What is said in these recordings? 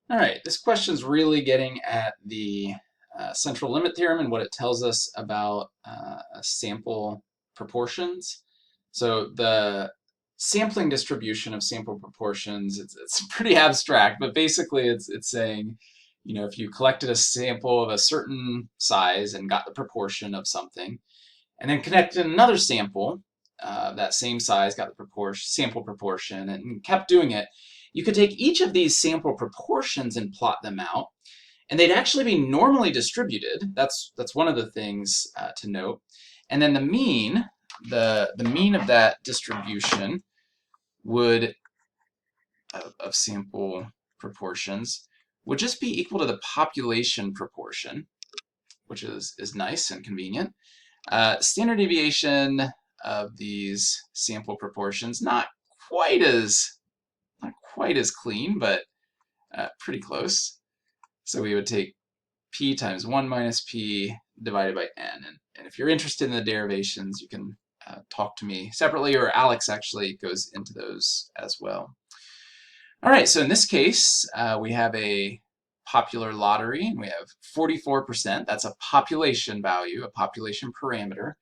All right, this question's really getting at the central limit theorem and what it tells us about sample proportions. So the sampling distribution of sample proportions, it's pretty abstract, but basically it's saying, if you collected a sample of a certain size and got the proportion of something, and then connected another sample, that same size, got the sample proportion, and kept doing it, you could take each of these sample proportions and plot them out, and they'd actually be normally distributed. That's one of the things to note. And then the mean of that distribution would of sample proportions would just be equal to the population proportion, which is nice and convenient. Standard deviation of these sample proportions, quite as not quite as clean, but pretty close. So we would take p times 1 minus p divided by n. And if you're interested in the derivations, you can talk to me separately, or Alex actually goes into those as well. All right, so in this case, we have a popular lottery, and we have 44%. That's a population value, a population parameter.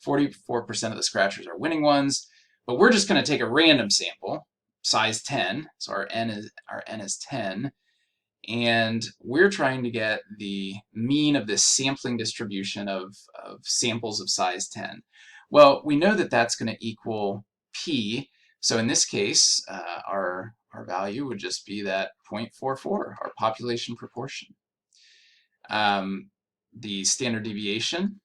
44% of the scratchers are winning ones, but we're just going to take a random sample, size 10. So our n is 10, and we're trying to get the mean of this sampling distribution of samples of size 10. Well, we know that that's going to equal p. So in this case, our value would just be that 0.44, our population proportion. The standard deviation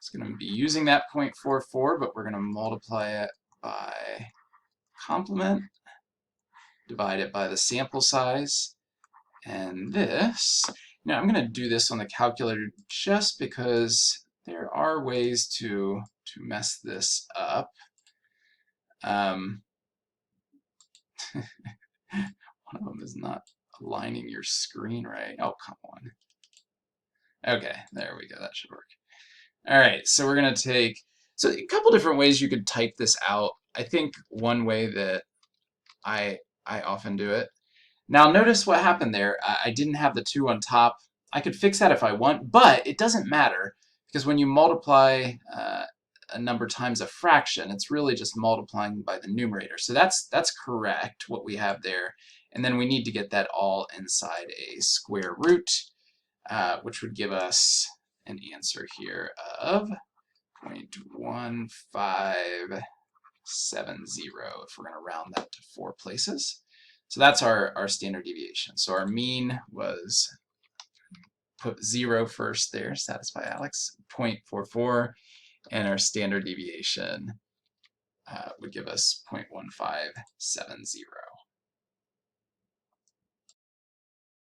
is going to be using that 0.44, but we're going to multiply it by complement, divide it by the sample size, and this, I'm going to do this on the calculator just because there are ways to mess this up. One of them is not aligning your screen right. Oh, come on. Okay, there we go. That should work. All right, so we're going to take, so a couple different ways you could type this out. I think one way that I often do it. Now notice what happened there. I didn't have the 2 on top. I could fix that if I want, but it doesn't matter because when you multiply a number times a fraction, it's really just multiplying by the numerator. So that's correct, what we have there. And then we need to get that all inside a square root, which would give us an answer here of 0.1570 if we're going to round that to 4 places. So that's our standard deviation. So our mean was, put 0 first there, satisfy Alex, 0.44, and our standard deviation would give us 0.1570.